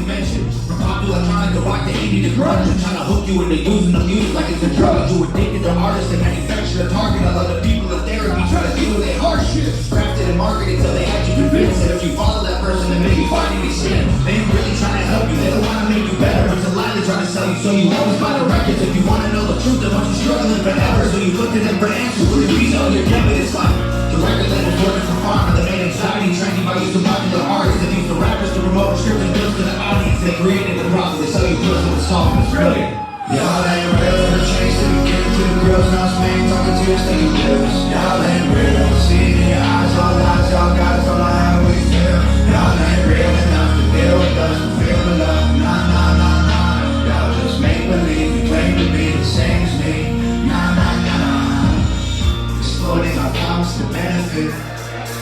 you mention. From popular mind to rock to indie to grunge. I'm trying to hook you into using the music like it's a drug. You addicted to artists and manufacture a target. A lot of people in therapy try to deal with their hard shit. Crafted and marketed till they had you convinced that if you follow that person then maybe find any sin. They ain't really trying to help you, they don't want to make you better. It's a lie they're trying to sell you, so you always buy the records. If you want to know the truth, then once you're struggling forever. So you look to them for answers, with the reason all your debit is like. The record label's working for fun, but the main anxiety training by using popular artists that use the rappers to promote scripted bills to the audience. They created the problem, they sell you pills with a song, it's brilliant. Y'all ain't real, the change to get to the girls, now Spain talking to your stinking lips. Y'all ain't real, see it in your eyes, all lies, y'all got us, don't know how we feel. Y'all ain't real enough to deal with us, we feel the love, nah, nah, nah, nah. Y'all just make believe, you claim to be the same as me, nah, nah, nah. Exploiting our promise to benefit,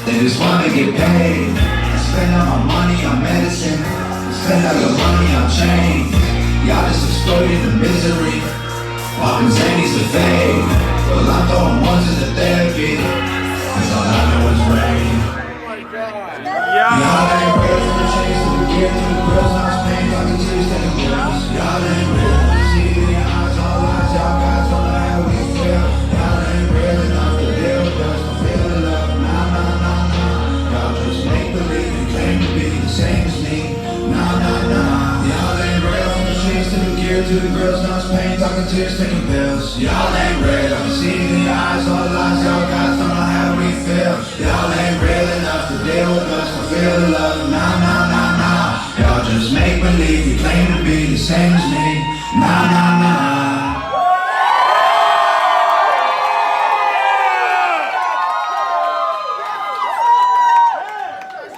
they just wanna get paid. Spend all my money on medicine, spend all your money on change. Y'all just exploited the misery, popping zanies to fade. Well, I'm throwing ones into therapy, cause all I know is rain. Y'all ain't real from the chains to the gear to the grills, now it's pain, talking to you, taking pills. Y'all ain't real, see it in your eyes, all lies, y'all guys don't know how we feel. Y'all ain't real enough to deal with us, don't feel the love, nah, nah, nah, nah. Y'all just make believe and claim to be the same as me, nah, nah, nah. Y'all ain't real. To the gear, to the grills, now it's pain, talking to your stinking pills. Y'all ain't real, see it in your eyes, all the lies, y'all guys don't know how we feel. Y'all ain't real enough to deal with us, to feel the love, nah, nah, nah, nah. Y'all just make believe, you claim to be the same as me, nah, nah, nah.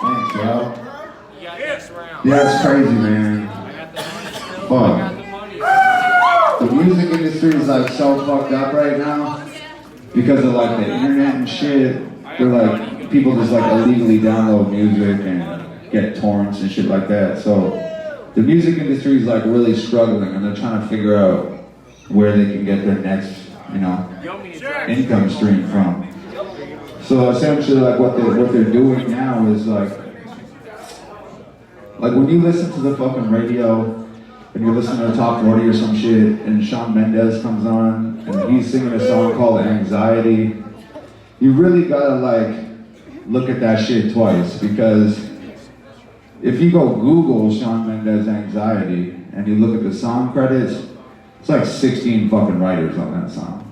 Thanks, y'all. Yeah, it's crazy, man. Fuck. The music industry is like so fucked up right now because of like the internet and shit. They're like, people just like illegally download music and get torrents and shit like that. So the music industry is like really struggling and they're trying to figure out where they can get their next, you know, income stream from. So essentially like what they're doing now is like when you listen to the fucking radio and you're listening to Top 40 or some shit, and Shawn Mendes comes on, and he's singing a song called Anxiety, you really gotta like, look at that shit twice, because if you go Google Shawn Mendes Anxiety, and you look at the song credits, it's like 16 fucking writers on that song.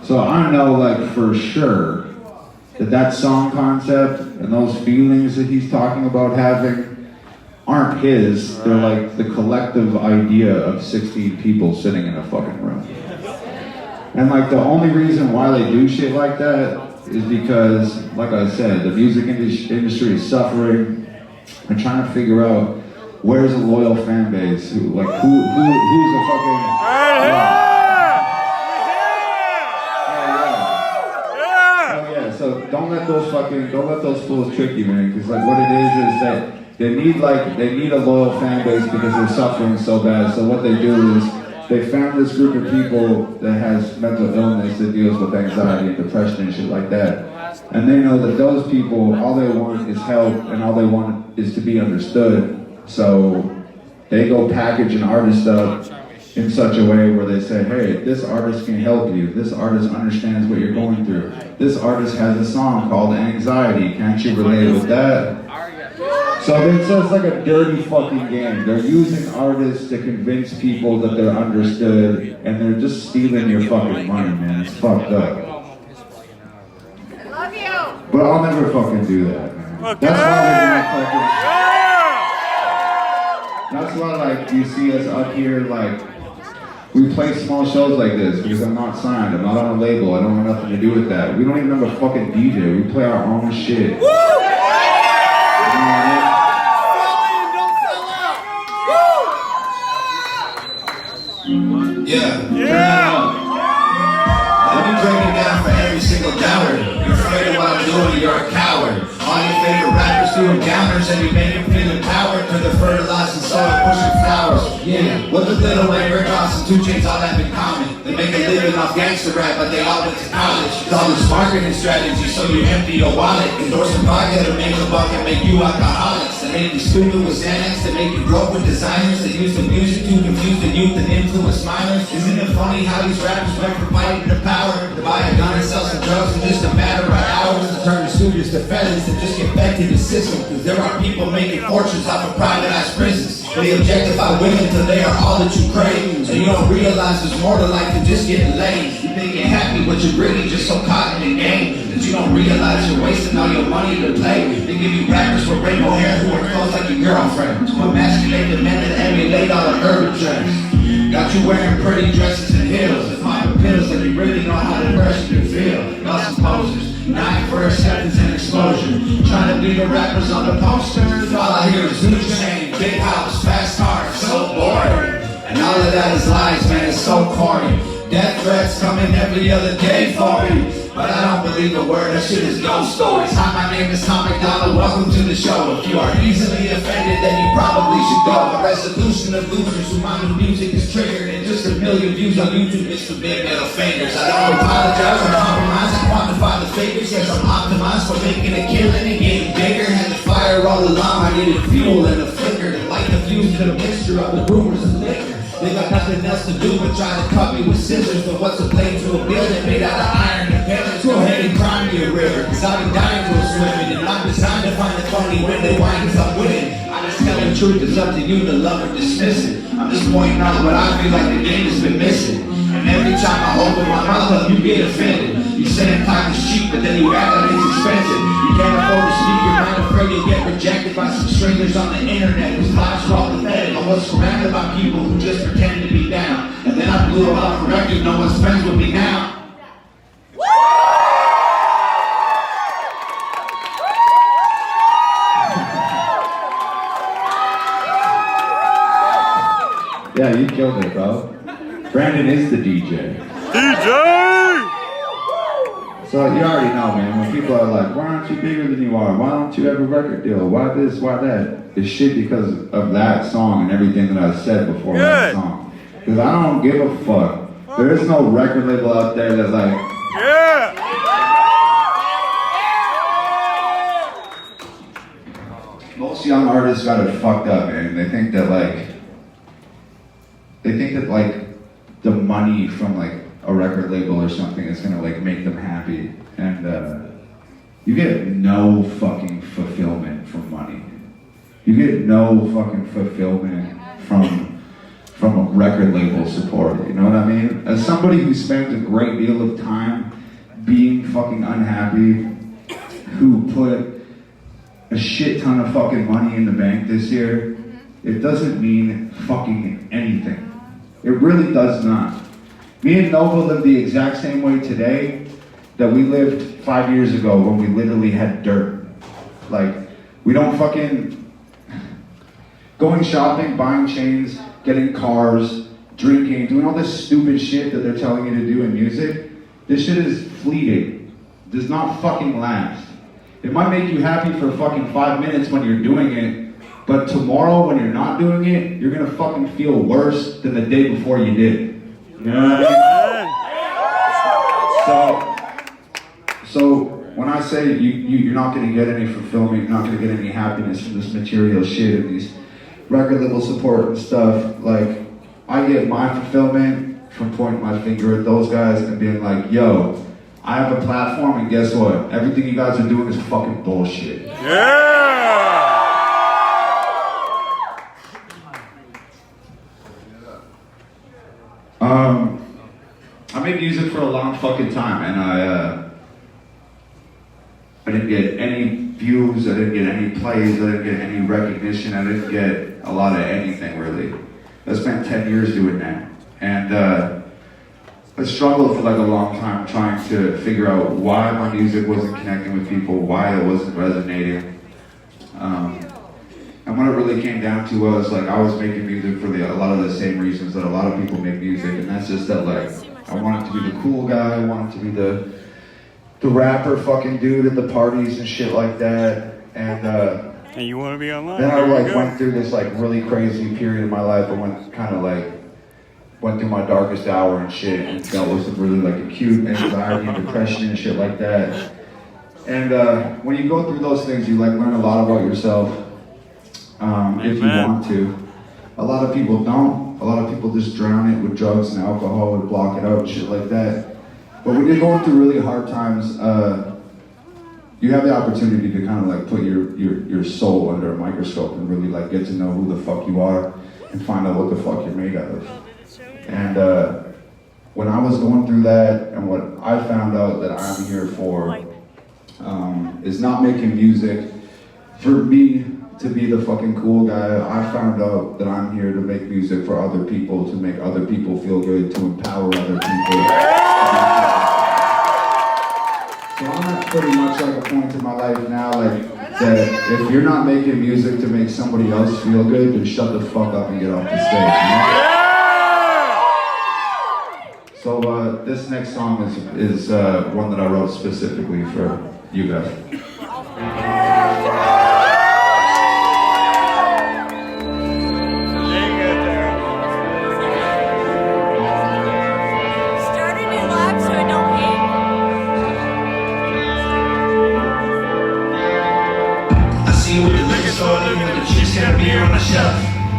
So I know like for sure, that song concept, and those feelings that he's talking about having, aren't his, they're like the collective idea of 16 people sitting in a fucking room. And like the only reason why they do shit like that is because, like I said, the music industry is suffering and trying to figure out where's a loyal fan base, who's a fucking... So don't let those fools trick you, man, because like what it is that they need a loyal fan base because they're suffering so bad. So what they do is they found this group of people that has mental illness that deals with anxiety and depression and shit like that. And they know that those people, all they want is help and all they want is to be understood. So they go package an artist up in such a way where they say, hey, this artist can help you. This artist understands what you're going through. This artist has a song called Anxiety. Can't you relate with that? So it's just like a dirty fucking game. They're using artists to convince people that they're understood, and they're just stealing your fucking money, man. It's fucked up. I love you. But I'll never fucking do that, man. Okay. That's why like you see us up here like we play small shows like this because I'm not signed, I'm not on a label, I don't have nothing to do with that. We don't even have a fucking DJ, we play our own shit. Yeah. Let me break it down for every single doubter. You're afraid of what I'm doing, you're a coward. All your favorite rappers doing downers and you made them feel empowered to the fertilized and soil pushing flowers. Yeah, with a little way, Rick Ross and 2 Chainz all have in common. They make a living off gangster rap, but they all went to college. It's all this marketing strategy, so you empty your wallet. Endorsing vodka to make a buck and make you alcoholics. They make you stupid with Xanax, they make you broke with designers. They use the music to confuse the youth and influence minors. Isn't it funny how these rappers went from fighting to power to buy a gun and sell some drugs in just a matter of hours? To turn the studios to felons to just get back to the system. Cause there are people making fortunes off of privatized prisons. They objectify women till they are all that you crave. So you don't realize there's more to life than just getting laid. You think you're happy, but you're really just so caught in the game that you don't realize you're wasting all your money to play. They give you rappers with rainbow hair who are close like your girlfriend to emasculate the men that emulate all the urban trends. Got you wearing pretty dresses and heels and popping pills like you really know how depressed you feel. Y'all some posers, dying for acceptance and exposure. Trying to be the rappers on the posters. All I hear is new chain, big house, fast cars, so boring. And all of that is lies, man, it's so corny. Death threats coming every other day for me. But I don't believe a word, that shit is ghost stories. Hi, my name is MacDonald, welcome to the show. If you are easily offended, then you probably should go. A resolution of losers who my new music is triggered. And just a million views on YouTube is for big middle fingers. I don't apologize or compromise, I quantify the figures. Yes, I'm optimized for making a killing and getting bigger. Had the fire all along, I needed fuel and a flicker to light the fuse to the mixture of the rumors and liquor. They got nothing else to do but try to cut me with scissors. But what's a blade to a building made out of iron and pillars? Go ahead and cry me a river, cause I've been dying to a swimming. And I'm designed to find the funny when they whine cause I'm winning. I just tell the truth, it's up to you to love or dismiss it. I'm just pointing out what I feel like the game has been missing. And every time I open my mouth up, you get offended. You saying time is cheap, but then you act like it's expensive. You can't afford to speak your mind, afraid you'll get rejected by some strangers on the internet whose lives are all pathetic. I was surrounded by people who just pretended to be down. And then I blew up off a record, no one's friends with me now. Yeah, you killed it, bro. Brandon is the DJ. So you already know, man, when people are like, why aren't you bigger than you are? Why don't you have a record deal? Why this, why that? It's shit because of that song and everything that I said before that song. Because I don't give a fuck. There is no record label out there that's like, most young artists got it fucked up, man. They think that the money from like a record label or something is gonna like make them happy, and you get no fucking fulfillment from money. You get no fucking fulfillment from a record label support. You know what I mean? As somebody who spends a great deal of time being fucking unhappy, who put a shit ton of fucking money in the bank this year, it doesn't mean fucking anything. It really does not. Me and Nova live the exact same way today that we lived 5 years ago when we literally had dirt. Like, we don't fucking... Going shopping, buying chains, getting cars, drinking, doing all this stupid shit that they're telling you to do in music, this shit is fleeting. It does not fucking last. It might make you happy for fucking 5 minutes when you're doing it, but tomorrow when you're not doing it, you're gonna fucking feel worse than the day before you did. You know what I mean? So when I say you're not gonna get any fulfillment, you're not gonna get any happiness from this material shit and these record label support and stuff, like, I get my fulfillment from pointing my finger at those guys and being like, yo, I have a platform and guess what? Everything you guys are doing is fucking bullshit. I made music for a long fucking time, and I didn't get any views, I didn't get any plays, I didn't get any recognition, I didn't get a lot of anything really. I spent 10 years doing that, and I struggled for like a long time trying to figure out why my music wasn't connecting with people, why it wasn't resonating. And when it really came down to it, was like I was making music for a lot of the same reasons that a lot of people make music, and that's just that like I wanted to be the cool guy, I wanted to be the rapper fucking dude at the parties and shit like that, and you want to be online? then I like went through this like really crazy period of my life. I went kind of like went through my darkest hour and shit, and dealt with some really like acute anxiety and depression and shit like that. And when you go through those things, you like learn a lot about yourself. If you want to. A lot of people don't. A lot of people just drown it with drugs and alcohol and block it out and shit like that. But when you're going through really hard times, you have the opportunity to kind of like put your soul under a microscope and really like get to know who the fuck you are and find out what the fuck you're made out of. And when I was going through that, and what I found out that I'm here for is not making music for me to be the fucking cool guy. I found out that I'm here to make music for other people, to make other people feel good, to empower other people. So I'm at pretty much like a point in my life now, like that if you're not making music to make somebody else feel good, then shut the fuck up and get off the stage. You know? So this next song is one that I wrote specifically for you guys. Beer on the shelf.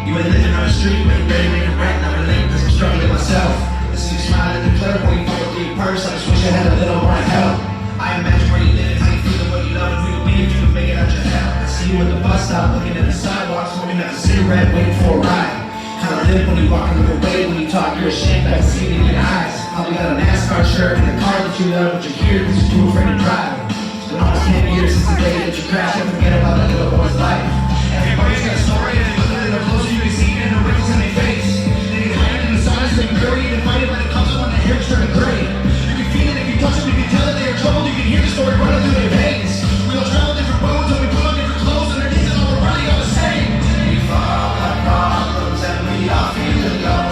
You ain't living on the street, but you better make it right. Not relate, cause I'm struggling myself. I see you smile at the club when you fuck with your purse. I just wish I had a little more help. I imagine where you live, how you feel, what you love, and who you be if you can make it out your hell. I see you at the bus stop, looking at the sidewalk, smoking out a cigarette, waiting for a ride. How to live when you walk in the way, when you talk, you're ashamed, I can see it in your eyes. Probably got a NASCAR shirt in the car that you love, but you're here cause you're too afraid to drive. It's been almost 10 years since the day that you crashed and forget about that little boy's life. Everybody's got a story, and they look at it closer, you can see it in the wrinkles in their face. They get hiding in the silence, they can barely even fight it, but it comes when their hair's turning gray. You can feel it if you touch them, you can tell that they are troubled, you can hear the story running through their veins. We all travel different roads, and we put on different clothes, and their needs and all we're really all the same. We've all got problems, and we all feel alone.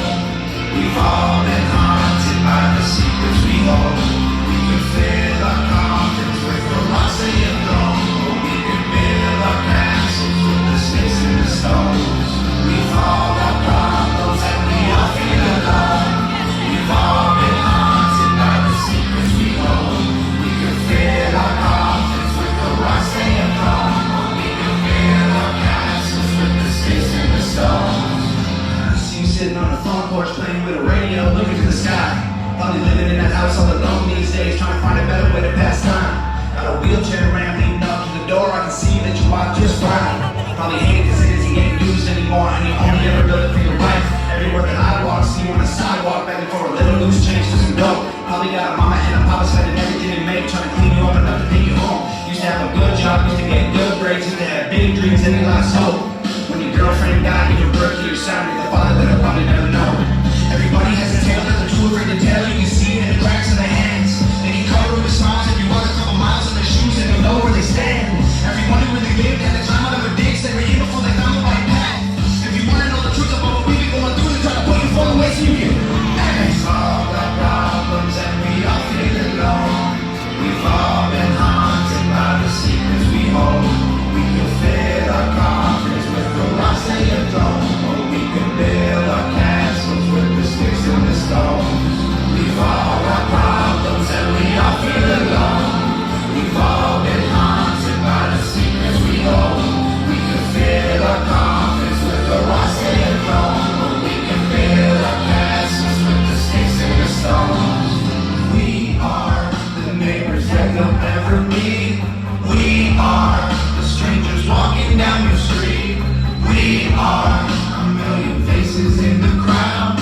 We've all been haunted by the secrets we hold. We can fill our coffins with philosophy and throne, or we can build our castles with the sticks and the stones. We've all got problems and we all feel alone. We've all been haunted by the secrets we hold. We can fill our coffins with the rocks they have thrown, or we can build our castles with the sticks and the stones. I see you sitting on the front porch playing with a radio, looking to the sky. Probably living in that house all alone these days, trying to find a better way to pass time. Got a wheelchair ramp leading up to the door, I can see that you walk just fine. Probably hate it cause it isn't getting used anymore, and you only ever built it for your wife. Everywhere that I walk, see you on the sidewalk, begging for a little loose change to some dough. Probably got a mama and a papa spending everything they make, trying to clean you up enough to take you home. Used to have a good job, used to get good grades, used to have big dreams and they lost hope. When your girlfriend died, you were birthed, you're sounding the father that I'll probably never know. Everybody has a tale that they're too afraid to tell. You can see it in the cracks in their hands. They can cover with smiles if you walk a couple miles in their shoes and you know where they stand. Everybody where they lived had to climb out of a ditch. They were here before they found the right path. If you wanna know the truth about what we've been going through, they try to put you far away so you can we've all got problems and we all feel alone. We've all been haunted by the secrets we hold. We can fill our coffins with the rocks they have thrown, or we can build our castles with the sticks and the stones. We've all got problems and we all feel alone. We've all been haunted by the secrets we hold. We can fill our coffins with the rocks they have thrown, or we can build our castles with the sticks and the stones. We are the neighbors that you'll never meet. We are the strangers walking down your street. We are a million faces in the crowd.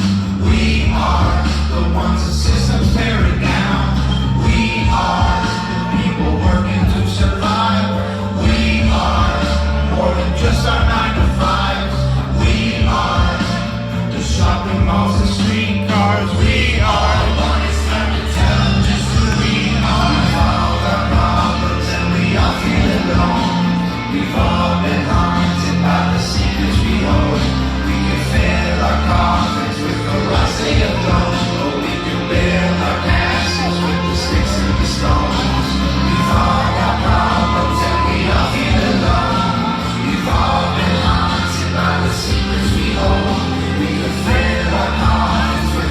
We are the ones the systems tearing down. We are the people working to survive. We are more than just our 9 to 5s. We are the shopping malls and streetcars. We are the one it's time to tell them just who we are. We've all got problems and we all feel alone. We've all been haunted by the secrets we hold. We can fill our coffins with the rocks they have thrown, or we can build our castles with the sticks and the stones. We've all got problems and we all feel alone. We've all been haunted by the secrets we hold. We can fill our coffins with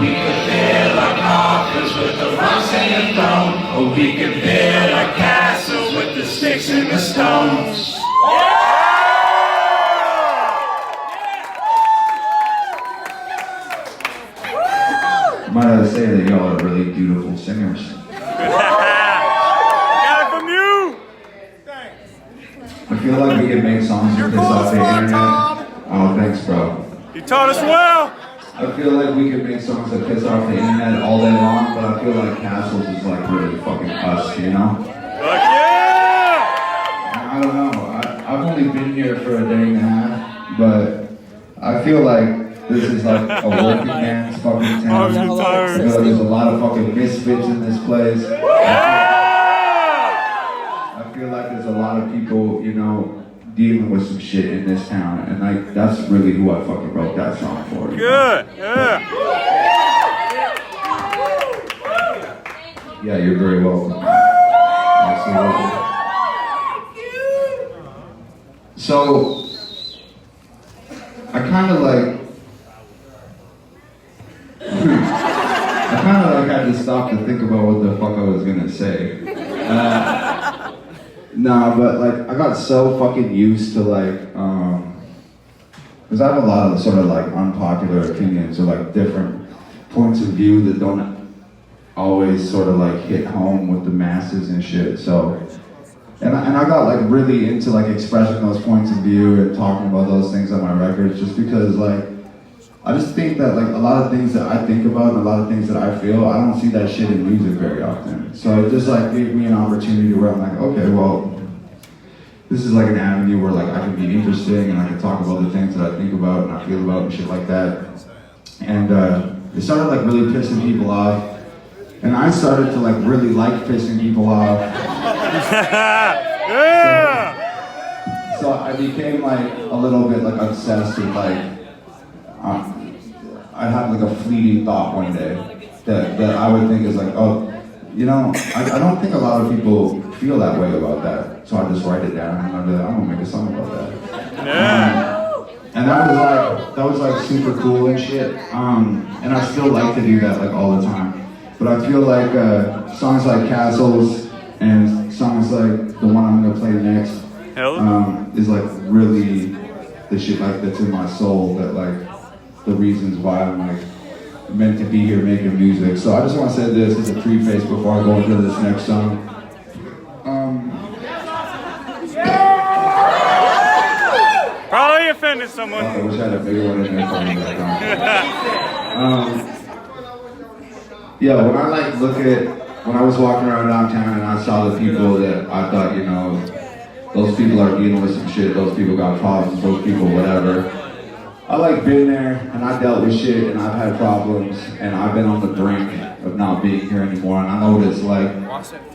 We could build our coffins with the rocks and the throne, or we could build our castles with the sticks and the stones. Might I say that y'all are really beautiful singers. Got it from you! I feel like we can make songs with this off the internet. Oh, thanks, bro. You taught us well! I feel like we could make songs that piss off the internet all day long, but I feel like Castles is like really fucking us, you know? Fuck yeah! I don't know. I've only been here for a day and a half, but I feel like this is like a working man's fucking town. I feel like there's a lot of fucking misfits in this place. I feel like there's a lot of people, you know, dealing with some shit in this town, and like that's really who I fucking wrote that song for. Good, yeah. Yeah, you're very welcome. Absolutely. So, I kind of like had to stop to think about what the fuck I was gonna say. Nah, but like I got so fucking used to like, because I have a lot of sort of like unpopular opinions or like different points of view that don't always sort of like hit home with the masses and shit. So, and I got like really into like expressing those points of view and talking about those things on my records just because like, I just think that like a lot of things that I think about and a lot of things that I feel, I don't see that shit in music very often. So it just like gave me an opportunity where I'm like, okay, well, this is like an avenue where like I can be interesting and I can talk about the things that I think about and I feel about and shit like that. And it started like really pissing people off. And I started to like really like pissing people off. Yeah! So I became like a little bit like obsessed with like, I had like a fleeting thought one day that I would think is like, oh, you know, I don't think a lot of people feel that way about that. So I just write it down and I'd be like, I'm gonna make a song about that. Yeah! And that was like super cool and shit. And I still like to do that like all the time. But I feel like songs like Castles and songs like the one I'm gonna play next is like really the shit like that's in my soul, that like the reasons why I'm like meant to be here making music. So I just want to say this as a preface before I go into this next song. Probably offended someone. I wish I had a bigger one in there for me. Yeah, when I like look at, when I was walking around downtown and I saw the people that I thought, you know, those people are dealing with some shit, those people got problems, those people whatever. I like been there and I dealt with shit and I've had problems and I've been on the brink of not being here anymore, and I know what it's like.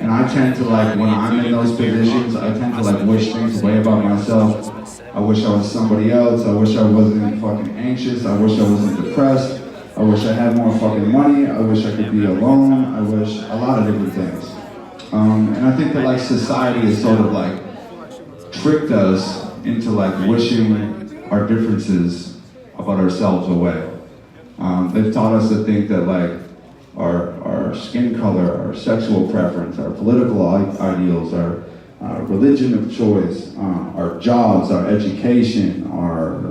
And I tend to like, when I'm in those positions, I tend to like wish things away about myself. I wish I was somebody else. I wish I wasn't fucking anxious. I wish I wasn't depressed. I wish I had more fucking money. I wish I could be alone. I wish a lot of different things. And I think that like society has sort of like tricked us into like wishing our differences about ourselves away. They've taught us to think that like our skin color, our sexual preference, our political ideals, our religion of choice, our jobs, our education, our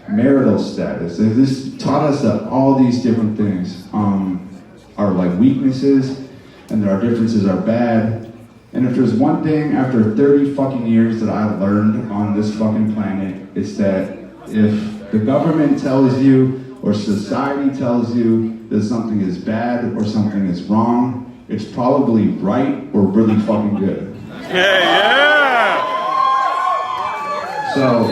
marital status. They just taught us that all these different things are like weaknesses, and that our differences are bad. And if there's one thing after 30 fucking years that I learned on this fucking planet, it's that if the government tells you or society tells you that something is bad or something is wrong, it's probably right or really fucking good. Yeah! So,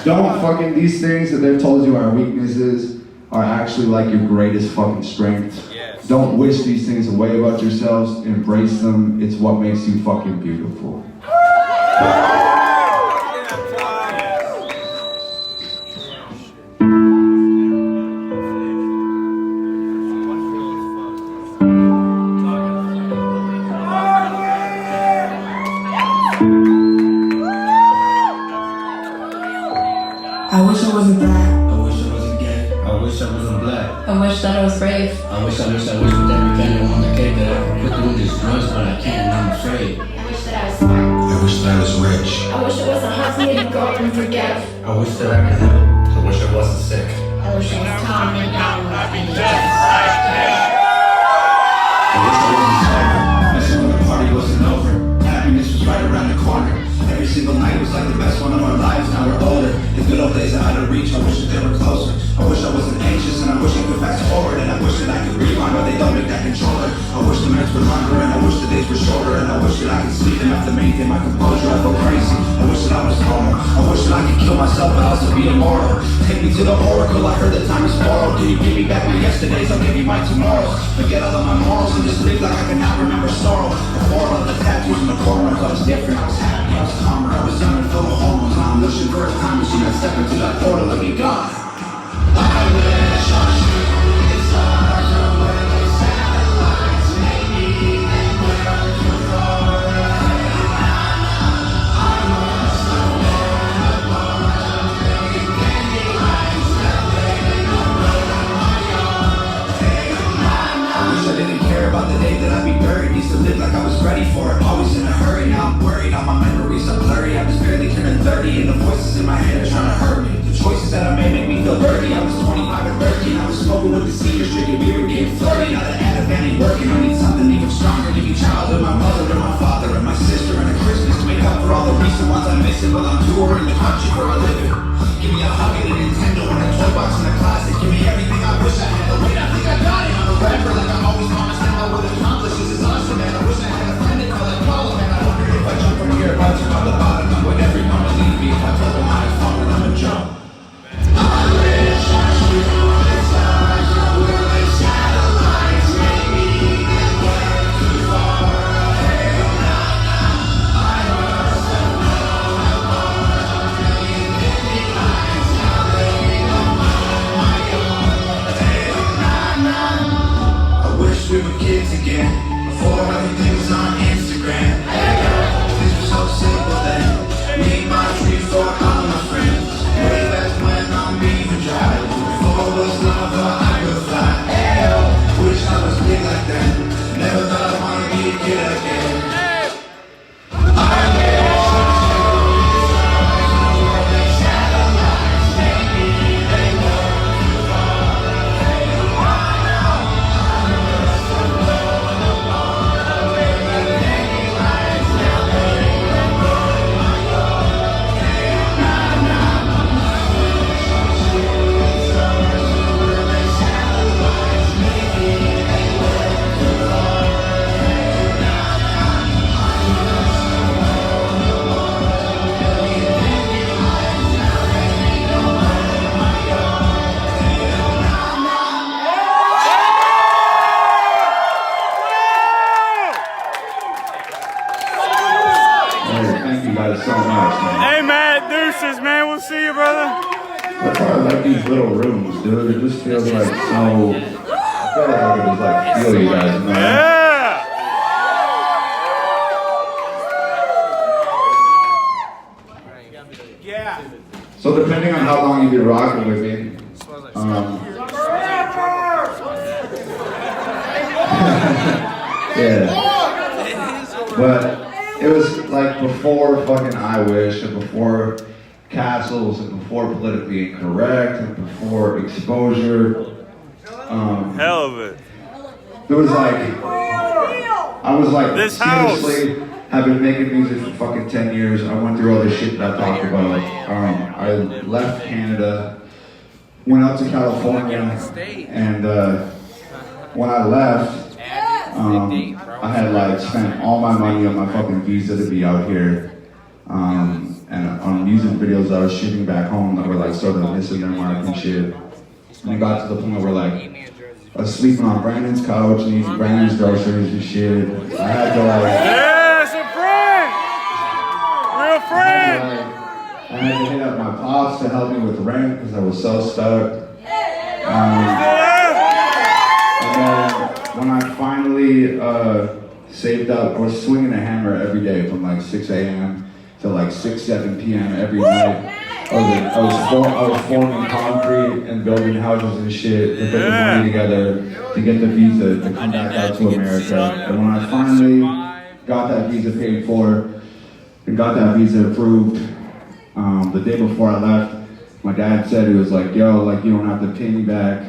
don't fucking, these things that they've told you are weaknesses are actually like your greatest fucking strength. Don't wish these things away about yourselves, embrace them. It's what makes you fucking beautiful. I wish I wasn't that. I wish I wasn't gay. I wish I wasn't black. I wish that I was brave. I wish with every candle on the cake that I could put through these drugs, but I can't and I'm afraid. I wish that I was smart. I wish that I was rich. I wish it wasn't hard for me to go and forgive. I wish that I could help. I wish I wasn't sick. I wish I was calm and down and just. I wish I wasn't sober. Missing when the party wasn't over. Happiness was right around the corner. Every single night was like the best one of our lives. Now we're older. The good old days are out of reach. I wish that they were closer. I wish I wasn't anxious, and I wish I could fast forward, and I wish that I could rewind, but they don't make that controller. I wish the nights were longer, and I wish the days were shorter, and I wish that I could sleep enough to maintain my composure. I feel crazy. I wish that I was normal. I wish that I could kill myself, but also be immortal. Take me to the oracle. I heard that time is borrowed. Can you give me back my yesterdays? I'll give you my tomorrows. Forget all of my morals and just live like I cannot remember sorrow. Before all of the tattoos in the corners, I was different. I was happy. I was calmer. I was young and full of hormones. Now I'm wishing for a time machine. I step into that portal and be gone. I wish on shooting stars from where the satellites maybe they were too far away. I must have known a bunch of big candy lines celebrating the road on my yard. I wish I didn't care about the day that I'd be buried. Used to live like I was ready for it, always in a hurry. Now I'm worried, all my memories are blurry. I was barely turning 30 and the voices in my head are trying to hurt me. Choices that I made make me feel dirty. I was 25 and 13. I was smoking with the seniors, drinking beer and getting flirty. Now the Ativan ain't working. I need something even stronger. Give me childhood, my mother and my father and my sister and a Christmas to make up for all the recent ones I'm missing while I'm touring the country for a living. Give me a hug and a Nintendo and a toy box in the closet. Give me everything I wish I had. Wait, I think I got it. I'm a rapper like I always promised them I would accomplish. This is awesome, man. I wish I had a friend that felt like Paula, man. I wonder if I jump from here, if I jump out the bottom, I would every moment leave me. If I told them I had fun, then I'ma jump. I wish I should the stars from where the satellites maybe they were too far away. I must have known a bunch of million candy lines now they don't know my own. I wish we were kids again before everything was on Instagram. Things were so simple then. Me, my dreams for all my friends. Way back when I'm even driving. Before it was love or I could fly. Wish I was big like that. Never thought I'd wanna be a kid again. I wish I should stars where the satellites maybe they were too far away. I must have blown a bunch of big candy lines. Now they don't know my God. Thank you guys so much, man. Hey, Matt, deuces, man. We'll see you, brother. That's why I like these little rooms, dude. It just feels like so. I feel like I can just like feel you guys, man. Yeah. So depending on how long you've been rocking with me, yeah. But it was like before fucking I Wish and before Castles and before Politically Incorrect and before Exposure. Hell of it. There was like, I was like, This house. seriously, have been making music for fucking 10 years. I went through all this shit that I talked about. I left Canada, went out to California, and when I left, I had like spent all my money on my fucking visa to be out here. And on music videos I was shooting back home that were like sort of missing their mark and shit. And it got to the point where like, I was sleeping on Brandon's couch and eating Brandon's groceries and shit. I had to like... Yeah, it's a friend! Real friend! I had to hit up my pops to help me with rent because I was so stuck. And then when I finally saved up, I was swinging a hammer every day from like 6 a.m. to like 6, 7 p.m. every night. I was forming concrete and building houses and shit to put the money together to get the visa to come back out to America. And when I finally got that visa paid for and got that visa approved, the day before I left, my dad said, he was like, yo, like, you don't have to pay me back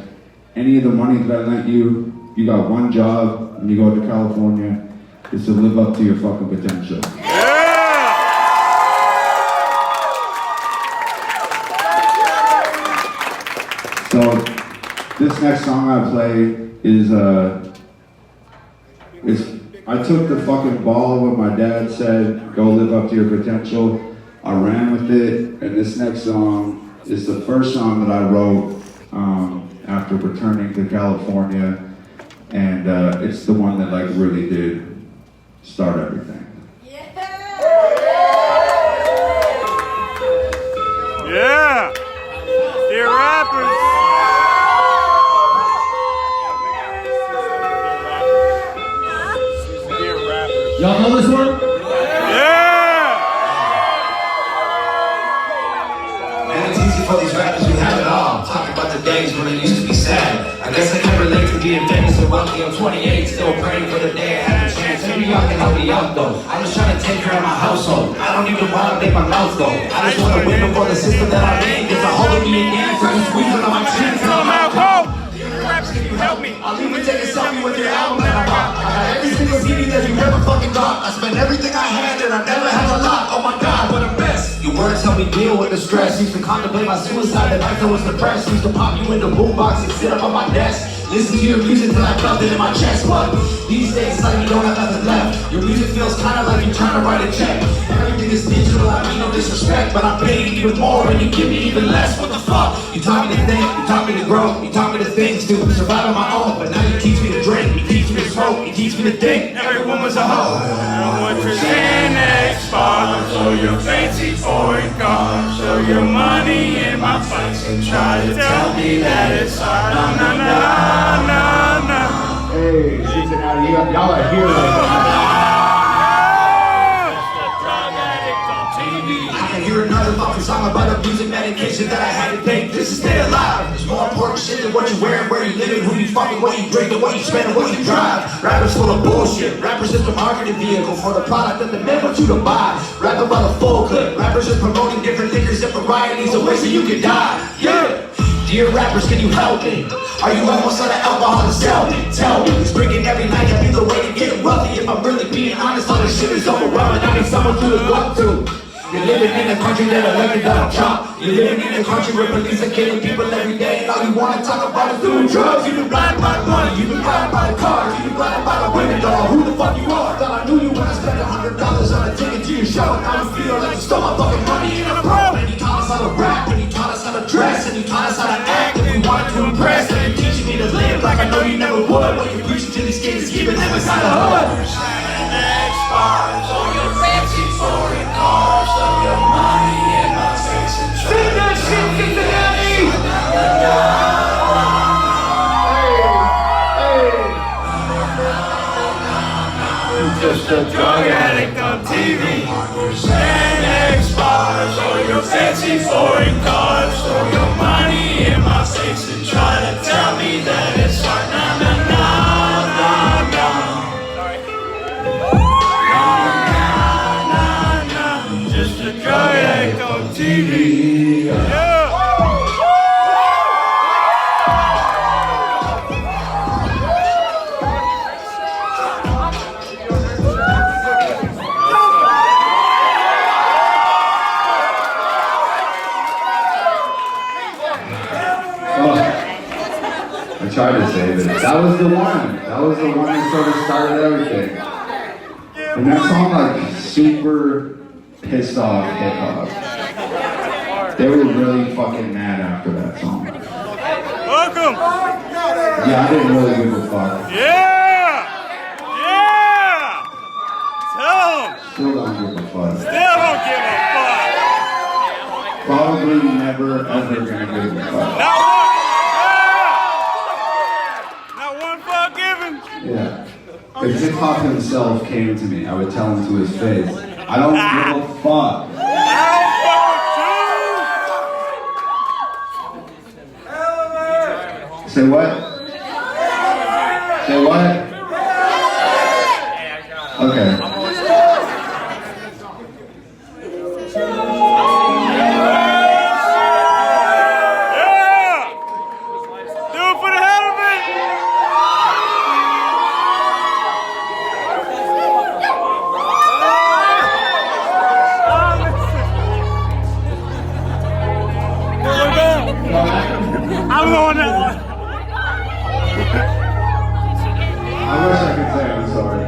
any of the money that I lent you. You got one job when you go to California, is to live up to your fucking potential. So this next song I play is I took the fucking ball what my dad said, go live up to your potential. I ran with it, and this next song is the first song that I wrote after returning to California, and it's the one that like really did start everything. Yeah! Dear rappers! Y'all know this one? For these rappers who have it all, talking about the days when it used to be sad. I guess I can relate to being famous and wealthy. I'm 28, still praying for the day I have a chance. Maybe y'all can help me out though. I'm just trying to take care of my household. I don't even want to make my mouth go. I just want to win before the system that I'm in gets a hold of me again. So I'm squeezing on my chin. Come out, go! Rappers, can you help me? I'll even take a selfie with your album that I bought. I got every single CD that you ever fucking got. I spent everything I had and I never had a lot. Oh my God, what a mess. Your words help me deal with the stress. Used to contemplate my suicide the night I was depressed. Used to pop you in the boombox and sit up on my desk. Listen to your music till I felt it in my chest. But these days it's like you don't have nothing left. Your music feels kind of like you're trying to write a check. Everything is digital, I mean no disrespect, but I'm paying even more and you give me even less. What the fuck? You taught me to think, you taught me to grow, you taught me to things to survive on my own. But now you teach me to drink, you teach me to smoke, you teach me to think. Every woman's a hoe. I want your Xanax bars or your fancy foreign cars or your money in my face and try to tell me that it's hard. No, no, no, no, no. Hey, Cincinnati, y'all are here right now. I can hear another fucking song about abusing medication that I had to take just to stay alive. There's more important shit than what you wear and where you live and who you fucking, what you drink and what you spend and what you drive. Rappers full of bullshit. Rappers just a marketing vehicle for the product that the men want you to buy. Rap about a full clip. Rappers just promoting different liquors and varieties of ways that you can die. Yeah. Dear rappers, can you help me? Are you almost out of alcohol to sell me? Tell me, cause drinking every night can be the way to get wealthy. If I'm really being honest, all this shit is overwhelming. I need someone to look up to. You're living in a country that elected Donald Trump. You're living in a country where police are killing people every day. And all you wanna talk about is doing drugs. You've been blinded by the money, you've been blinded by the cars, you've been blinded by the women, dog. Who the fuck you are? Thought I knew you when I spent $100 on a ticket to your show. Now you feel like you stole my fucking money in a pro. And you taught us how to rap, and you taught us how to dress, and you taught us how to act, and we wanted to impress. And you're teaching me to live like I know you never would. When you're preaching to these kids, keeping them inside the hood. Bars, all your fancy foreign cars, all your money in my face and try to that shit, Cincinnati! I'm just a drug addict on TV. Xanax bars, all your fancy foreign cars, all your money in my face and try to tell me that it's hard. No, no, no, no, no. Just a drug addict on TV. Yeah. I tried to save it. That was the one. That was the one that sort of started everything. And that song, like, super pissed off hip hop. They were really fucking mad after that song. Welcome. Yeah, I didn't really give a fuck. Yeah. Yeah. Tell them. Still don't give a fuck. Still don't give a fuck. Probably never ever gonna give a fuck. Not one. Yeah. Not one fuck given. Yeah. If hip hop himself came to me, I would tell him to his face, I don't give a fuck. I don't fuck with you. Say what? Say what? Okay. I'm the one that won. I wish I could say I'm sorry.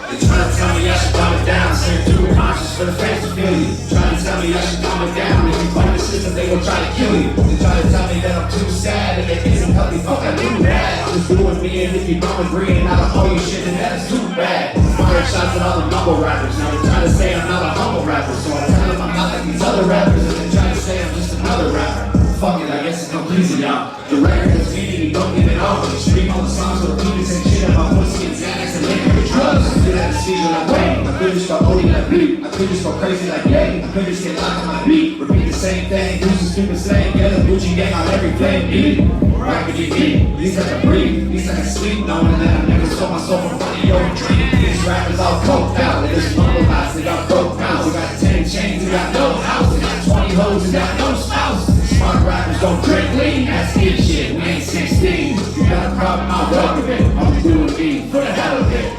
They try to tell me I should calm it down, say too conscious for the fans to feel you. Try to tell me I should calm it down. If you fight the system, they gon' try to kill you. They try to tell me that I'm too sad and it isn't healthy. Fuck, I do that. I'm just doing me, and if you don't agree, and I don't owe you shit, then that is too bad. Fire shots at all the mumble rappers. Now they try to say I'm not a humble rapper, so I tell them I'm not like these other rappers, and they try to say I'm just another rapper. Fuck it, I guess it's no pleasing y'all. The record is meaning you don't give it over. You stream all the songs with the beat and shit about pussy and Xanax and liquor and drugs. I did have a seizure like wait. I could just go OD like beat. I could just go crazy like yay. I could just get locked on my beat. Repeat the same thing, use the stupid slang. Get a Gucci gang on everything. Beat. Rackety beat. These I can breathe. These I can sleep. Knowing that I never sold mysoul for money or dream. These rappers all coked out. They just mumble lots. They got broke pounds. They got 10 chains. They got no house. They got 20 hoes. They got no spouse. Smart rappers don't drink lean, that's kid shit, we ain't 16. You got a problem, I'll welcome it. I'm doing me for the hell of it.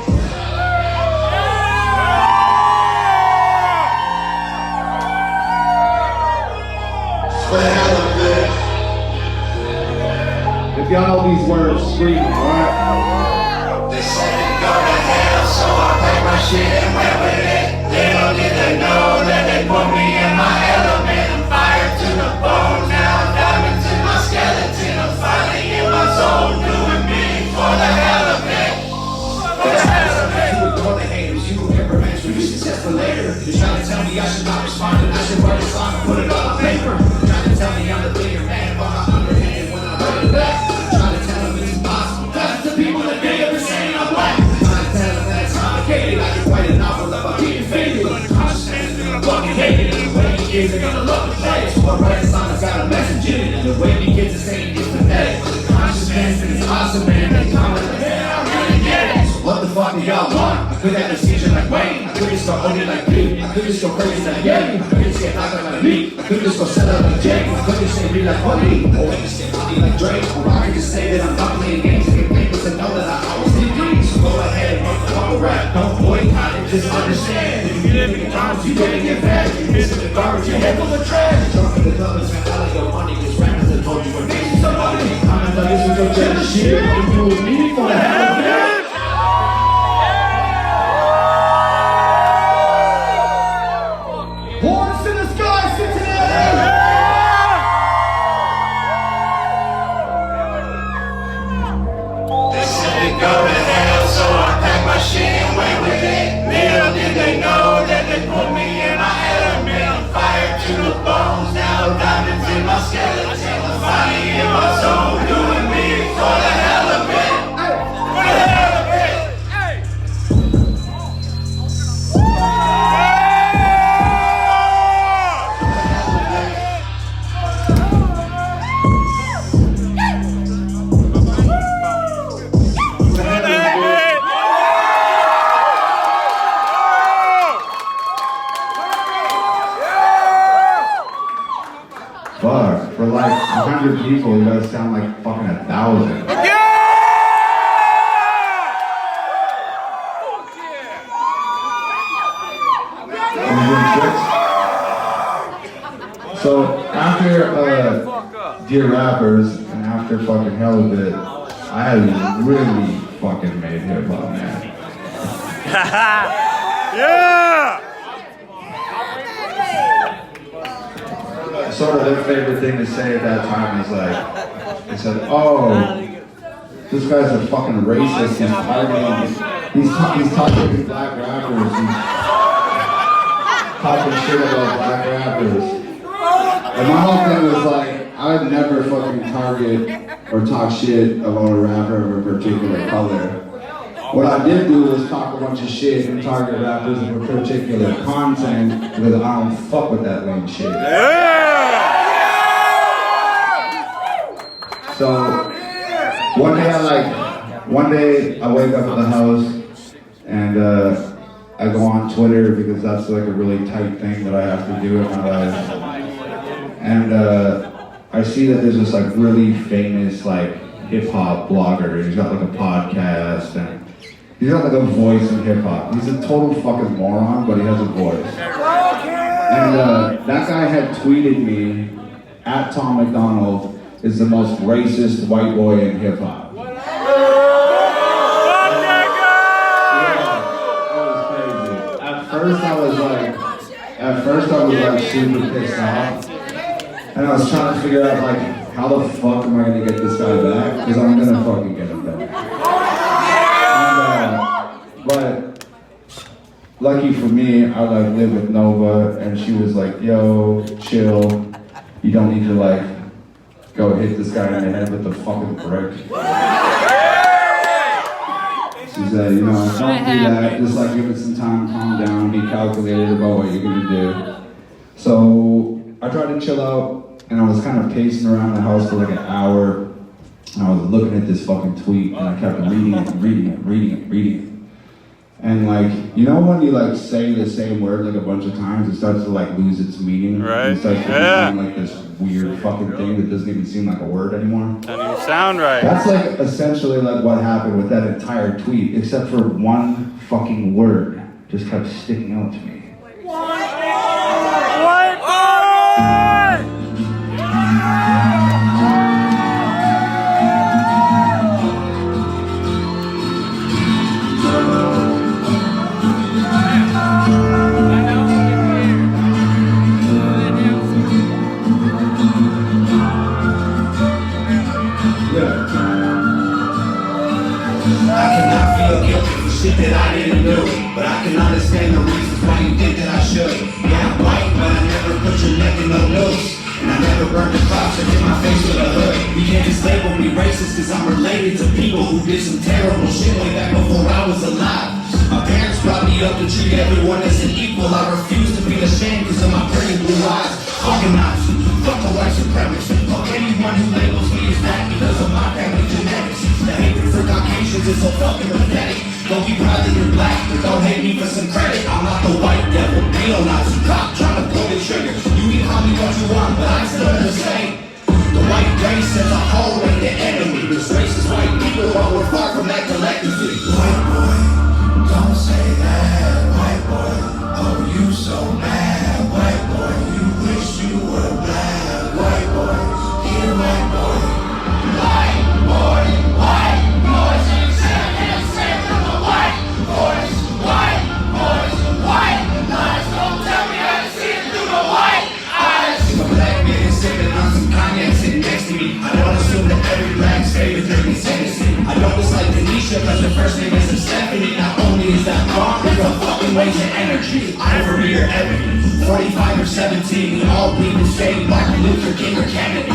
For the hell of it. If y'all know these words, scream, alright? They said to go to hell, so I packed my shit and went with it. Little did they know that they put me in my element. I'm fired to the bone, now diamonds in my skeleton. I'm finally in my zone, doing me for the hell of it. For the hell of it. You ignore the haters, you remember man, you success for later. You're trying to tell me I should not respond and I should write a song and put it all on paper. You're trying to tell me I'm the bigger man, but I'm underhanded when I write it back. You're trying to tell them it's impossible. That's the people that big up and saying I'm black. You're trying to tell them that it's complicated. I can write a novel about getting faded. Conscious fans are gonna fucking hate it. And the way you kids are gonna love to play it. So I write a song that's got a message in it. And the way you kids are saying it's pathetic. But the conscious fans think it's awesome, man. They comment like, man, I really get it. So what the fuck do y'all want? I could have a seizure like Wayne. I could just go OD like Pete. I could just go crazy like Yay. I could just get knocked out like me. I could just go set up like Jake. I could just say me like Buddy. Or I just get money like Drake. Or I could just say that I'm not playing games and get papers and know that I always did things. So go ahead and make the bubble rap. Don't boycott it, just understand. If you live in the comments, you didn't get back. If you missing the garbage, your head full of trash. Drunk in the colors, man, I like your money. Cause rappers that told you what makes you somebody. Comments like this was your jealous shit. You do with me for the hell of it. Horns in the sky, Cincinnati! They said to go to hell, so I packed my shit and went with it. Little did they know that they put me in my element. I'm fired to the bones, now diamonds in my skeleton. I'm finally in my zone, doing me for the hell of it. For the hell of it. Fuck, for like 100 people, you gotta sound like fucking 1,000. So after Dear Rappers and after fucking Hell of It, I really fucking made hip hop, man. Yeah! Sort of their favorite thing to say at that time is like, they said, oh, this guy's a fucking racist, he's targeting, he's targeting black rappers, he's talking shit about black rappers. And my whole thing was like, I would never fucking target or talk shit about a rapper of a particular color. What I did do was talk a bunch of shit and target rappers of a particular content because I don't fuck with that lame shit. Yeah! So one day I wake up at the house and I go on Twitter because that's like a really tight thing that I have to do in my life. And I see that there's this like really famous like hip hop blogger. He's got like a podcast and he's got like a voice in hip hop. He's a total fucking moron, but he has a voice. And that guy had tweeted me at Tom MacDonald is the most racist white boy in hip hop. At first I was like super pissed off, and I was trying to figure out like how the fuck am I gonna get this guy back? Because I'm gonna fucking get him back. And, but lucky for me, I like live with Nova, and she was like, "Yo, chill. You don't need to like go hit this guy in the head with the fucking brick." She said, you know, don't do that, just like give it some time, calm down, be calculated about what you're gonna do. So I tried to chill out, and I was kind of pacing around the house for like an hour, and I was looking at this fucking tweet, and I kept reading it. And like, you know when you like say the same word like a bunch of times, it starts to like lose its meaning? Right. It starts to become like this weird fucking thing that doesn't even seem like a word anymore. Doesn't even sound right. That's like essentially like what happened with that entire tweet, except for one fucking word just kept sticking out to me. Shit that I didn't do, but I can understand the reasons why you think that I should. Yeah, I'm white, but I never put your neck in no noose, and I never burned the crops or hit my face with a hood. You can't just label me racist cause I'm related to people who did some terrible shit way back before I was alive. My parents brought me up to treat everyone as an equal. I refuse to be ashamed cause of my pretty blue eyes. Fucking Nazi, fuck the white supremacist, fuck anyone who labels me as that because of my family genetics. The hatred for Caucasians is so fucking pathetic. Don't be proud that you're black, but don't hate me for some credit. I'm not the white devil, neo-Nazi cop trying to pull the trigger. You can call me what you want, but I still have to say the white race as a whole ain't the enemy. There's racist white people, but we're far from that collectively. White boy, don't say that. White boy, oh you so mad. White boy, you wish you were black. White boy, here white boy. White boy, white boy. I don't dislike Denisha because the first name isn't Stephanie. Not only is that wrong, there's a fucking waste of energy. Ivory or ebony, 45 or 17, we all bleed the same. Martin Luther King or Kennedy.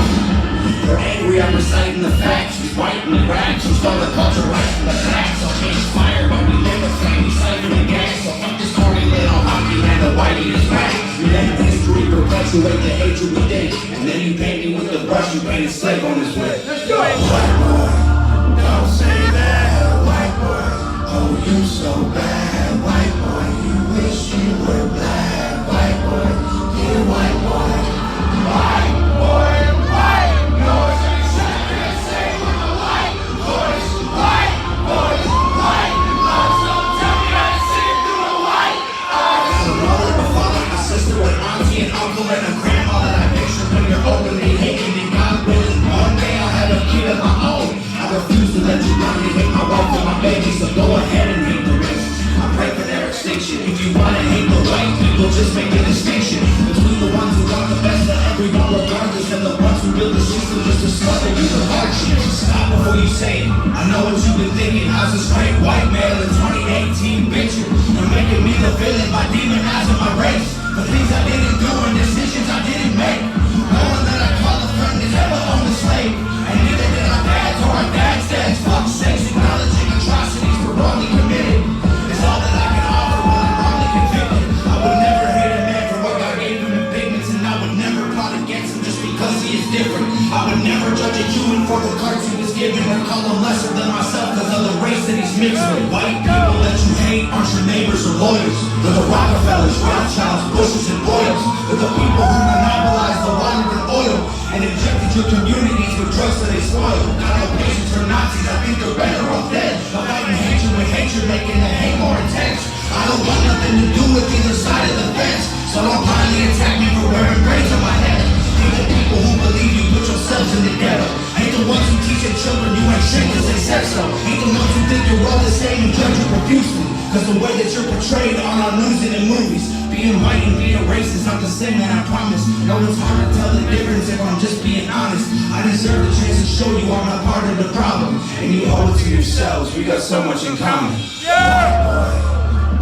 We're angry, I'm reciting the facts. He's white and the rags, we stole the culture right from the facts. I'll change fire, but we live a flame, we siphon the gas. So fuck this corny little hockey and the whitey is back. We let history perpetuate the hatred we did, and then you paint me with the brush you painted slave on his whip. Let's do it! White boy, don't say that. White boy, oh you so bad. White boy, you wish you were black. White boy, dear white boy. White boy, white noise. Exactly the same with the white voice. White voice, white noise. Don't tell me how to see it through the white eyes. I'm a mother, a father, a sister, an auntie, an uncle, and a grandma that I picture when you're openly hating me. God willing, one day I'll have a kid of my own. I refuse to let you run me, hate my wife and my baby, so go ahead and hate the rest. I pray for their extinction. If you wanna hate the white people, just make a distinction between the ones who want the best of everyone regardless and the ones who build the system just to smother you with hardship. Stop before you say it. I know what you've been thinking. How's this great white male in 2018 bitching? You're making me the villain by demonizing my race. The things I didn't do and decisions I didn't make. No one that I call a friend is ever owned a slave. And neither did our dads or our dads' dads. Fuck sakes, acknowledging atrocities were wrongly committed is all that I can offer when I'm wrongly convicted. I would never hate a man for what God gave him in pigments, and I would never plot against him just because he see is different. I would never judge a human for the cards he was given or call him lesser than myself because of the race that he's mixed with. White people that you hate aren't your neighbors or lawyers. They're the Rockefellers, Rothschilds, Bushes, and Boyles. They're the people who monopolized the water and oil and injected your communities with drugs that they spoiled. Not no patients or Nazis, I think they're better off dead. I'm fighting hatred with hatred, making the hate more intense. I don't want nothing to do with either side of the fence, so don't blindly attack me for wearing braids on my head. Hate the people who believe you put yourselves in the ghetto. Hate the ones who teach their children you ain't shit cause they said so. Hate the ones who think you're all the same and judge you profusely cause the way that you're portrayed on our news and in movies. Being white and being racist aren't the same, man, I promise. No one's hard to tell the difference if I'm just being honest. I deserve the chance to show you I'm not part of the problem, and you owe it to yourselves. We got so much in common. Yeah!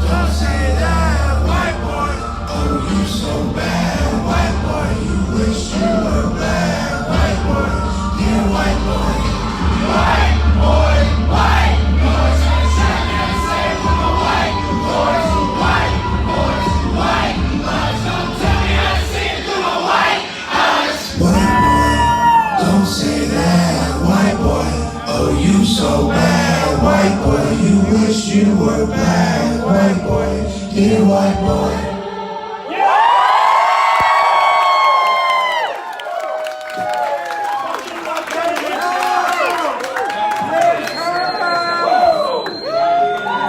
Don't say that, white boy. Oh, you so bad, white boy. You wish you were black, white boy. Dear white boy. White boy, white boys. Say from a white boys, white boys, white boys. Don't tell me how to see it through my white eyes. White boy, don't say that, white boy. Oh, you so bad, white boy. You wish you were black, white boy. Dear white boy.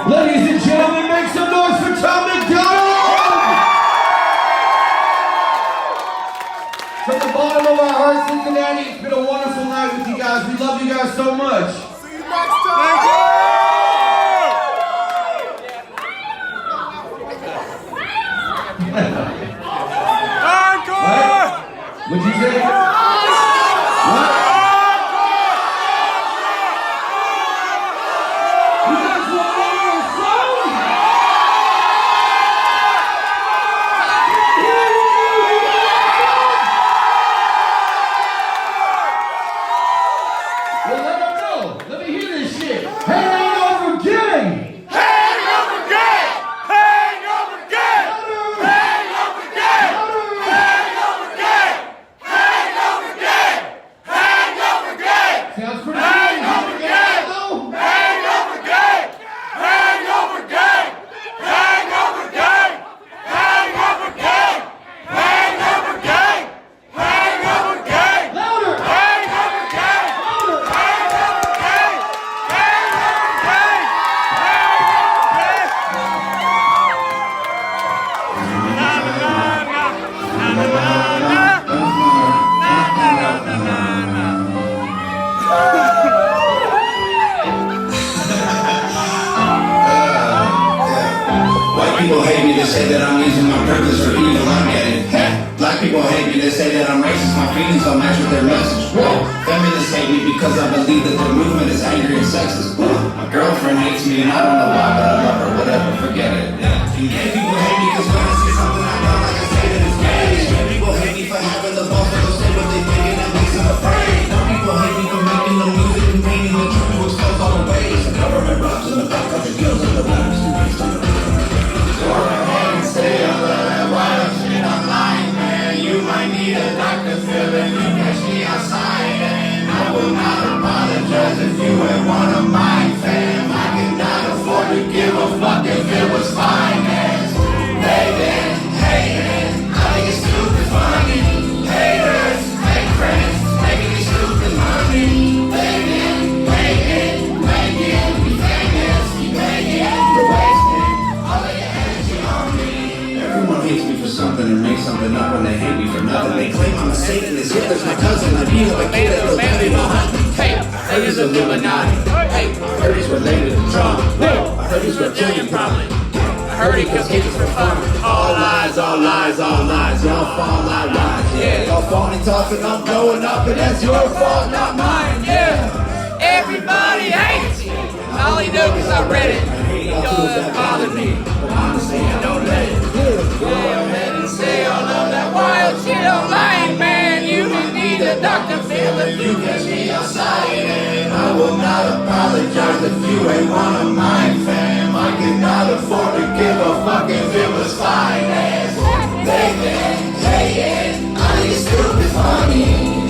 Ladies and gentlemen, make some noise for Tom MacDonald! From the bottom of our hearts, Cincinnati, it's been a wonderful night with you guys. We love you guys so much. See you next time. Encore! What'd you say? What? You guys want more song? Well, let them know. Let me hear this shit. Hangover gang! Hangover gang! Hangover gang! Hangover gang! Hangover gang! Hangover gang! Hangover gang! Sounds pretty Hangover good. gang! Though. Hangover gang! Hangover gang! Hangover gang! Hangover gang! Hangover gang! Hangover gang! Louder! Hangover gang! Louder! Hangover gang! Hangover gang! White people hate me, they say that I'm using my privilege for evil, I'm getting Black people hate me, they say that I'm racist, my feelings don't match with their message. Whoa. Feminists hate me because I believe that their movement is angry and sexist. Whoa. My girlfriend hates me and I don't know why, but I love her, whatever, forget it. And gay people hate me because when I say something I know, like I say that it's gay. Straight people hate me for having the balls to go say what they think and that makes them afraid. Some people hate me for making the music and painting the truth to expose all the ways. The government robs in the back of the kills and the black students to the Stay on that wild shit online, man. You might need a doctor feeling you catch me outside, and I will not apologize if you ain't one of mine, fam. I cannot afford to give a fuck if it was finance. They been hating, I think it's stupid funny. Haters, fake friends, making me stupid money. They been hating, making me famous, keep making, you're wasting all of your energy on me. Everyone hates me for something and makes something up when they hate me for nothing. They claim I'm a Satanist, Hitler's my cousin. I beat up a kid at the baby behind. Hey, I heard he's Illuminati. Hey, I heard he's related to Trump. I heard he's reptilian probably. I heard he kills kids for fun. All lies, all lies, all lies. Y'all fall, I rise. Yeah, y'all falling, talking, I'm blowing up, and that's your fault, not mine. Yeah. Everybody hates me. All he knew because I read it. It doesn't bother me. But honestly, I don't let it. Go ahead and say all of that wild shit online, man. You don't need a doctor feel if you catch me outside. And I will not apologize if you ain't one of mine, fam. I cannot afford to give a fuck if it was finance. They been hating, I think it's stupid funny.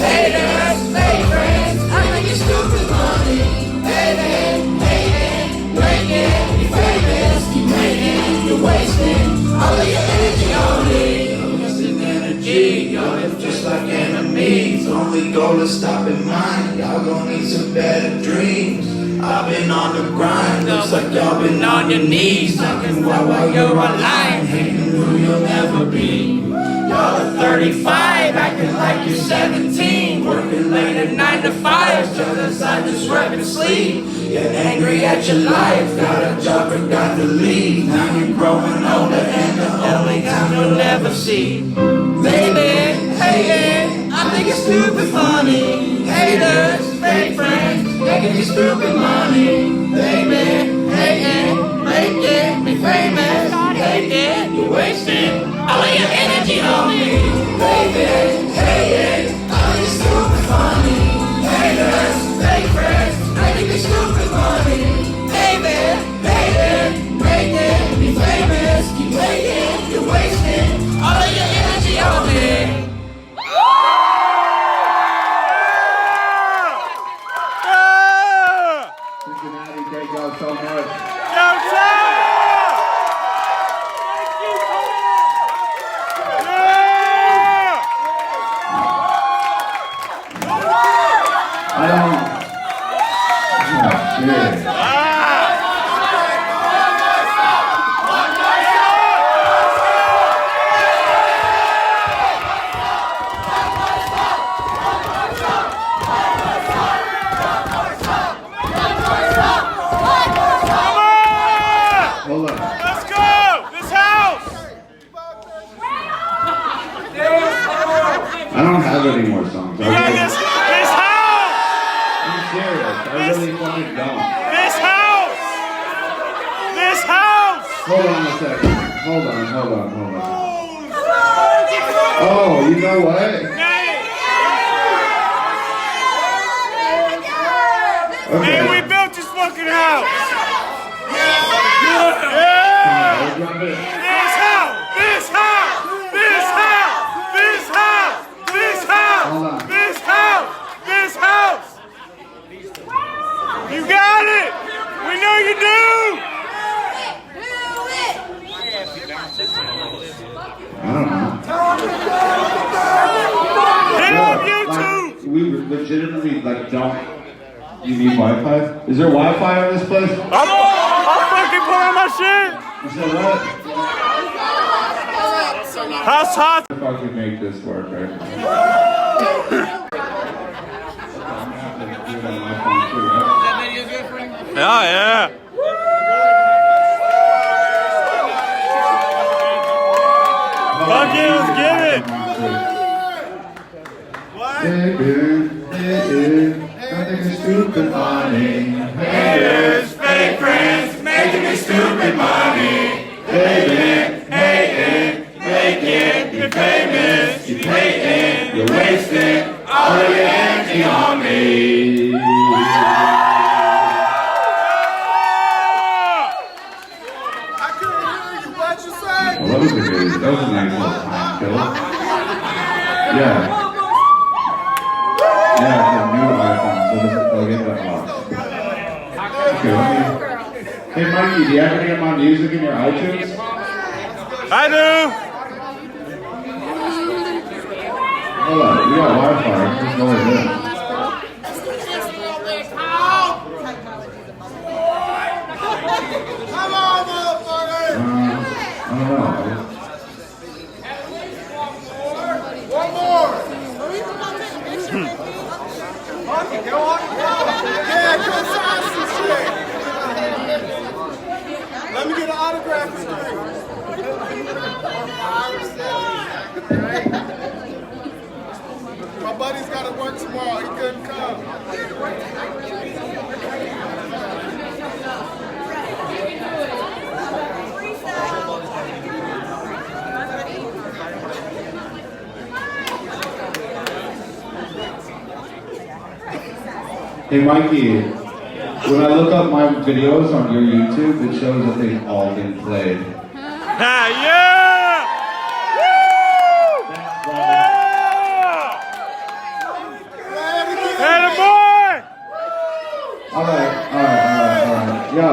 G. Y'all live just like enemies. Only goal is stopping mine. Y'all gon' need some better dreams. I've been on the grind. Looks like y'all been on your knees. Talking while you're online. Hating who you'll never be. Y'all are 35, acting like you're 17. Working late at 9 to 5, jealous I just work and sleep. You're angry at your life, got a job, forgot to leave. Now you're growing older and the only time you'll ever see. Baby, hating, I think it's stupid funny. Haters, fake friends, making me stupid money. Baby, hating, making me famous. Hating, you're wasting all of your energy on me. Baby, hating, I think it's stupid funny. Haters, fake friends, making me stupid money. Baby, hating, making me famous. Keep hating, you're wasting all of your energy on me. Cincinnati, thank y'all so much. I don't have any more songs. This house! I'm serious. I really fucking don't. This house! This house! Hold on a second. Hold on. Oh, you know what? Okay. Man, we built this fucking house! Drop it. This house! This house! This house! This house! This house! Hold on. This house! This house! You got it! We know you do! I don't know. Hit up Like, YouTube! we legitimately don't. You need Wi-Fi? Is there Wi-Fi in this place? I'll fucking pull out my shit! You said what? House hot! If I could make this work, right? I'm gonna have to do it on my phone too, right? Yeah. Fuck it, let's get it! I think it's stupid funny. Haters, fake friends, making me stupid money. Hating, making me famous. You hating, you're wasting all of your energy on me. Well, that was a good, that was a nice little time killer. Yeah. Yeah, it's a new iPhone, so they'll get that lost. Okay, let me... Hey, Mikey, do you have any of my music in your iTunes? I do! Hold on, we got Wi-Fi. Just go like this. Come on, motherfucker! I don't know. One more! Yeah, come sign some shit! Let me get an autograph for you. My buddy's got to work tomorrow. He couldn't come. Hey, Mikey, when I look up my videos on your YouTube, it shows that they've all been played. Yeah! Woo! Hey, boy! Alright. Yo,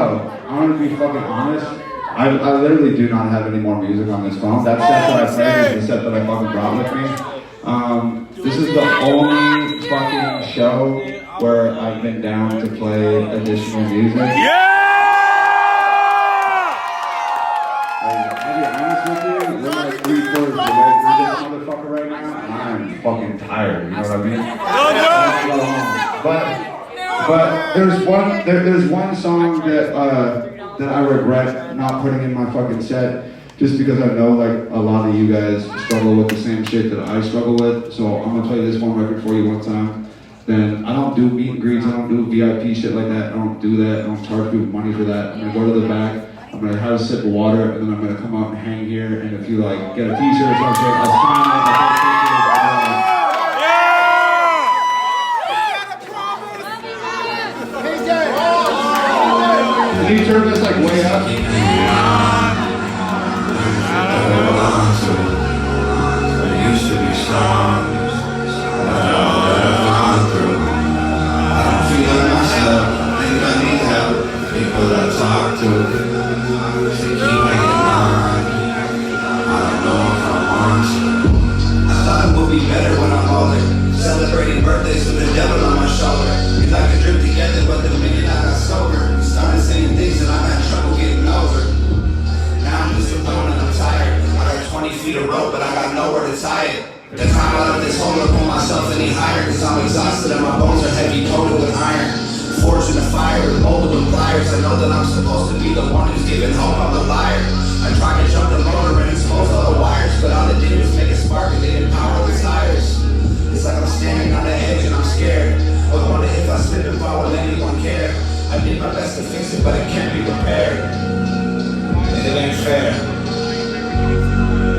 I'm gonna be fucking honest. I literally do not have any more music on this phone. That set that I played is the set that I fucking brought with me. This is the only fucking show where I've been down to play additional music. Yeah! Like, I'll be honest with you, we're like 3/4 of the way through this motherfucker right now, and I'm fucking tired, you know what I mean? But there's one song that I regret not putting in my fucking set, just because I know like a lot of you guys struggle with the same shit that I struggle with. So I'm gonna play this one record for you one time. Then I don't do meet and greets, I don't do VIP shit like that. I don't do that. I don't charge people money for that. I'm gonna go to the back. I'm gonna have a sip of water, and then I'm gonna come out and hang here. And if you like get a T-shirt or something, I'll sign it. Can you turn this like way up? Celebrating birthdays with the devil on my shoulder. We like to drip together, but the minute I got sober, we started saying things that I had trouble getting over. Now I'm just alone and I'm tired. I got 20 feet of rope, but I got nowhere to tie it. The time I let this hole or pull myself any higher, cause I'm exhausted and my bones are heavy coated with iron. Forged in the fire with multiple pliers. I know that I'm supposed to be the one who's giving hope, I'm the liar. I tried to jump the motor and expose all the wires, but all it did was make a spark and didn't power the tires. It's like I'm standing on the edge and I'm scared. I wonder if I slip and fall, will anyone care? I did my best to fix it, but it can't be repaired. And it ain't fair.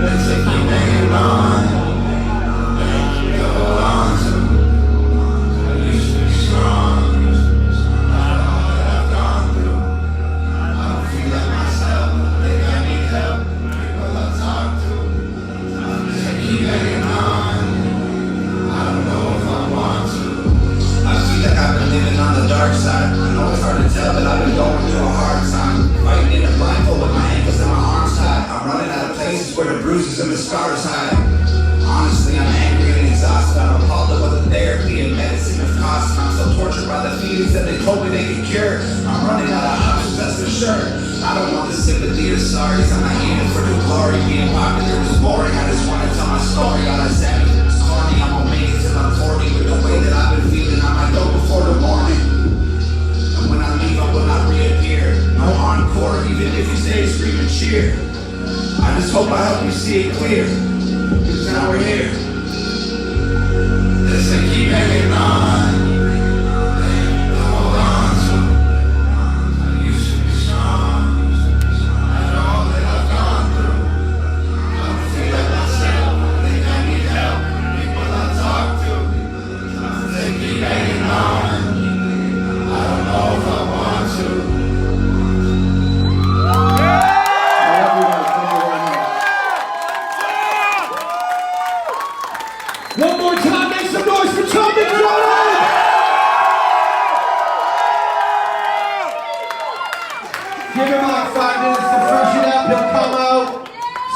Let's keep hanging on. Hold on to. I used to be strong. I know that I've gone through. I don't feel like myself. I think I need help. People I talk to. I keep hanging on. I've been living on the dark side. I know it's hard to tell, but I've been going through a hard time. Fighting in a blindfold with my ankles and my arms tied. I'm running out of places where the bruises and the scars hide. Honestly, I'm angry and exhausted. I'm appalled at what the therapy and medicine have cost. I'm so tortured by the feelings that they told me they could cure. I'm running out of options, that's for sure. I don't want the sympathy or sorries. I'm not aiming for the glory. Being popular is boring. I just want to tell my story. God, I said it's corny. I'm gonna make it till I'm 40. With the way that I've been feeling, I might go before the morning. And when I leave, I will not reappear. No encore, even if you say scream and cheer. I just hope I help you see it clear. Cause now we're here. Listen, keep hanging on. Hold on to. I used to be strong. I know that I've gone through. I don't feel like myself. I think I need help. People I talk to. They keep hanging on. I don't know if I want to. One more time, make some noise for Tom MacDonald! Give him like 5 minutes to freshen up. He'll come out,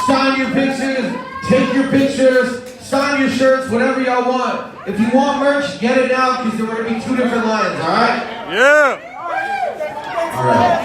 sign your pictures, take your pictures, sign your shirts, whatever y'all want. If you want merch, get it now because there are going to be 2 different lines, alright? Yeah! Alright.